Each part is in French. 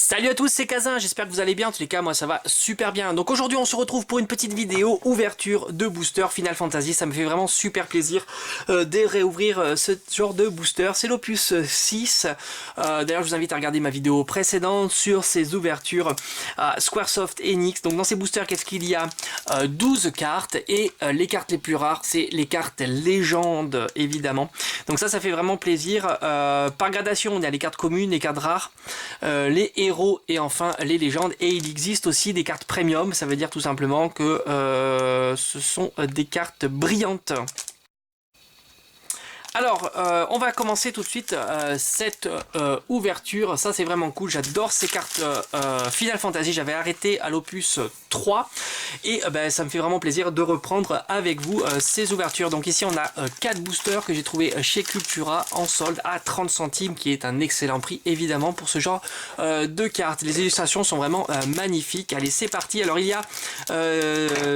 Salut à tous, c'est Kazin, j'espère que vous allez bien. En tous les cas, moi ça va super bien. Donc aujourd'hui, on se retrouve pour une petite vidéo ouverture de booster Final Fantasy. Ça me fait vraiment super plaisir de réouvrir ce genre de booster. C'est l'opus 6. D'ailleurs, je vous invite à regarder ma vidéo précédente sur ces ouvertures Squaresoft Enix. Donc dans ces boosters, qu'est-ce qu'il y a 12 cartes et les cartes les plus rares, c'est les cartes légendes évidemment. Donc ça fait vraiment plaisir. Par gradation, on a les cartes communes, les cartes rares, les héros et enfin les légendes. Et il existe aussi des cartes premium, ça veut dire tout simplement que ce sont des cartes brillantes. Alors, on va commencer tout de suite cette ouverture. Ça, c'est vraiment cool. J'adore ces cartes Final Fantasy. J'avais arrêté à l'opus 3. Et ça me fait vraiment plaisir de reprendre avec vous ces ouvertures. Donc ici, on a 4 boosters que j'ai trouvé chez Cultura en solde à 30 centimes, qui est un excellent prix, évidemment, pour ce genre de cartes. Les illustrations sont vraiment magnifiques. Allez, c'est parti. Alors, il y a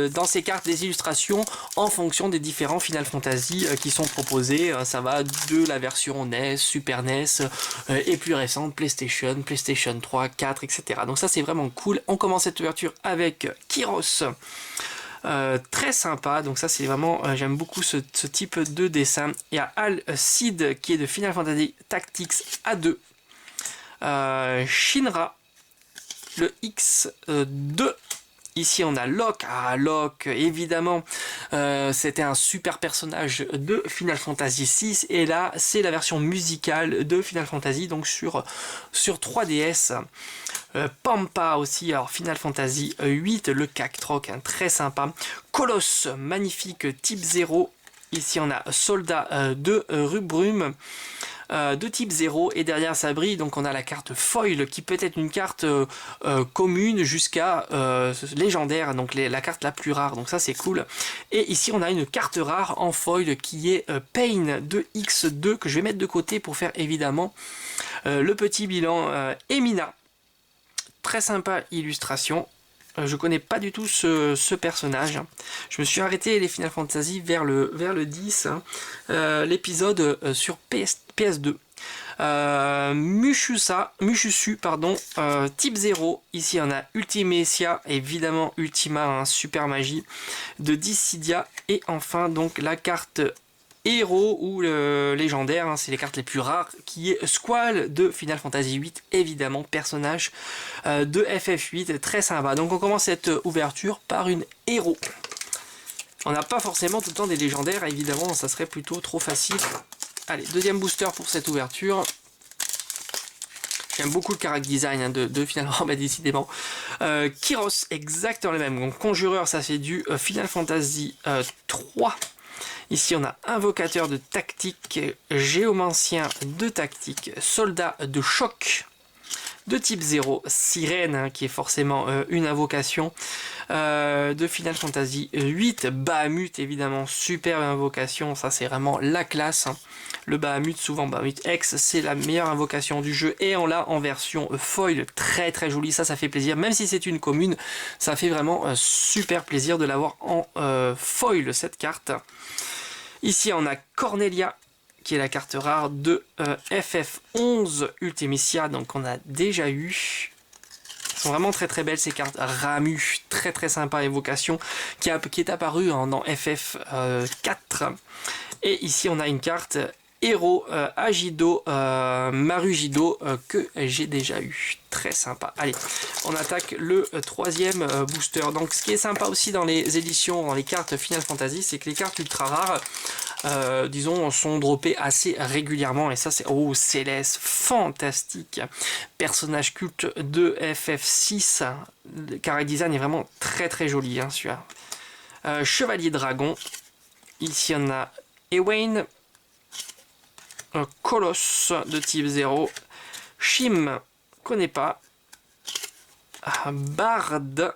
dans ces cartes des illustrations en fonction des différents Final Fantasy qui sont proposés. Ça va de la version NES, Super NES et plus récente PlayStation, PlayStation 3, 4, etc. Donc ça c'est vraiment cool. On commence cette ouverture avec Kyros. Très sympa, donc ça c'est vraiment, j'aime beaucoup ce type de dessin. Il y a Alcide qui est de Final Fantasy Tactics A2. Shinra, le X2. Ici on a Locke, Locke évidemment c'était un super personnage de Final Fantasy VI et là c'est la version musicale de Final Fantasy donc sur 3DS. Pampa aussi, alors Final Fantasy 8, le Cactroc, très sympa. Colosse, magnifique type 0, ici on a Soldat de Rubrum. De type 0 et derrière ça brille, donc on a la carte foil qui peut être une carte commune jusqu'à légendaire, donc la carte la plus rare, donc ça c'est cool. Et ici on a une carte rare en foil qui est Pain de X2 que je vais mettre de côté pour faire évidemment le petit bilan. Emina, très sympa illustration. Je connais pas du tout ce personnage. Je me suis arrêté les Final Fantasy vers le 10, l'épisode sur PS2. Mushusu, pardon, type 0. Ici on a Ultimecia, évidemment Ultima, super magie de Dissidia. Et enfin donc la carte héros ou le légendaire, c'est les cartes les plus rares, qui est Squall de Final Fantasy VIII, évidemment personnage de FF8, très sympa. Donc on commence cette ouverture par une héros. On n'a pas forcément tout le temps des légendaires, évidemment, ça serait plutôt trop facile. Allez, deuxième booster pour cette ouverture. J'aime beaucoup le character design de Final Fantasy, décidément. Kyros, exactement le même. Donc Conjureur, ça c'est du Final Fantasy 3. Ici on a Invocateur de tactique, Géomancien de tactique, Soldat de choc de type 0, Sirène qui est forcément une invocation de Final Fantasy 8, Bahamut évidemment, superbe invocation, ça c'est vraiment la classe. Le Bahamut, souvent Bahamut X, c'est la meilleure invocation du jeu et on l'a en version foil, très très jolie, ça fait plaisir, même si c'est une commune, ça fait vraiment super plaisir de l'avoir en foil cette carte. Ici on a Cornelia qui est la carte rare de FF11 Ultimecia, donc on a déjà eu. Elles sont vraiment très très belles ces cartes. Ramu, très très sympa évocation qui est apparue dans FF4. Et ici on a une carte héros Agido, Marugido que j'ai déjà eu. Très sympa. Allez, on attaque le troisième booster. Donc ce qui est sympa aussi dans les éditions, dans les cartes Final Fantasy, c'est que les cartes ultra rares disons sont droppés assez régulièrement et ça c'est Céleste, fantastique personnage culte de FF6. Le character design est vraiment très très joli celui-là. Chevalier Dragon, ici on a Ewain, Colosse de type 0, Shim, connais pas, Bard de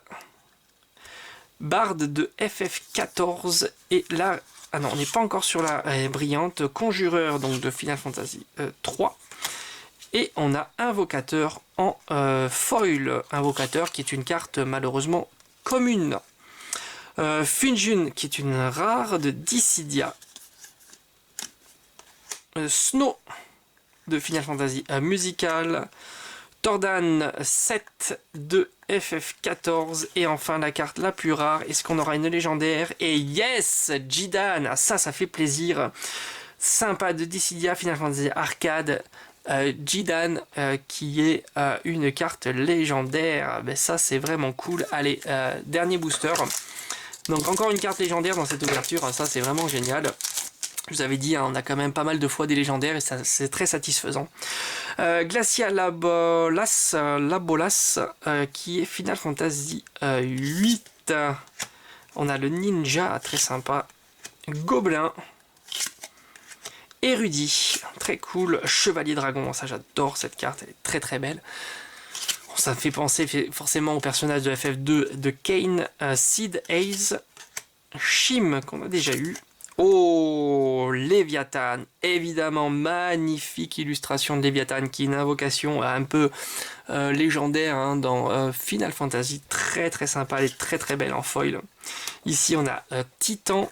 FF14 et là non, on n'est pas encore sur la brillante. Conjureur donc de Final Fantasy 3. Et on a Invocateur en foil. Invocateur qui est une carte malheureusement commune. Funjun qui est une rare de Dissidia. Snow de Final Fantasy musical. Tordan 7 de FF14 et enfin la carte la plus rare. Est-ce qu'on aura une légendaire? Et yes, Jidan, ça fait plaisir. Sympa de Dissidia, Final Fantasy Arcade. Jidan qui est une carte légendaire. Ben, ça c'est vraiment cool. Allez, dernier booster. Donc encore une carte légendaire dans cette ouverture. Ça c'est vraiment génial. Je vous avais dit, hein, on a quand même pas mal de fois des légendaires et c'est très satisfaisant. Glacia Labolas, qui est Final Fantasy 8. On a le ninja, très sympa. Gobelin. Érudit, très cool. Chevalier Dragon, ça j'adore cette carte, elle est très très belle. Bon, ça me fait penser forcément au personnage de FF2 de Kane. Sid Hayes. Shim, qu'on a déjà eu. Oh, Léviathan, évidemment, magnifique illustration de Léviathan qui est une invocation un peu légendaire hein, dans Final Fantasy, très très sympa, elle est très très belle en foil. Ici on a Titan,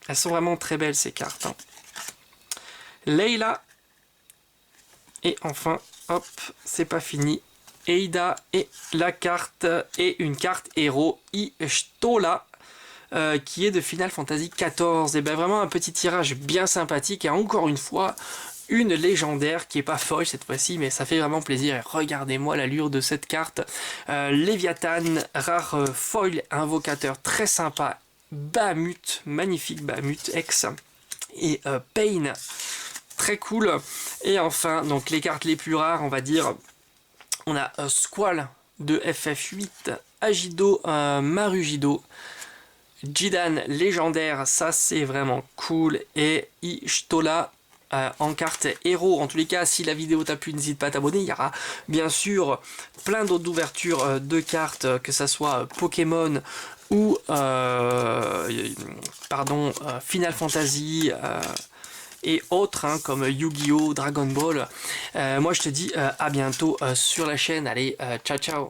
elles sont vraiment très belles ces cartes. Hein. Leila, et enfin, hop, c'est pas fini, Eida et la carte, et une carte héros, Y'shtola. Qui est de Final Fantasy XIV. Et ben vraiment un petit tirage bien sympathique et encore une fois une légendaire qui est pas folle cette fois-ci mais ça fait vraiment plaisir et regardez-moi l'allure de cette carte. Léviathan, rare foil invocateur très sympa, Bahamut, magnifique Bahamut X et Pain, très cool. Et enfin donc les cartes les plus rares on va dire, on a Squall de FF8, Agido, Marugido, Jidan légendaire, ça c'est vraiment cool, et Y'shtola en carte héros. En tous les cas, si la vidéo t'a plu, n'hésite pas à t'abonner. Il y aura bien sûr plein d'autres ouvertures de cartes, que ça soit Pokémon ou Final Fantasy et autres hein, comme Yu-Gi-Oh, Dragon Ball. Moi je te dis à bientôt sur la chaîne. Allez, ciao ciao.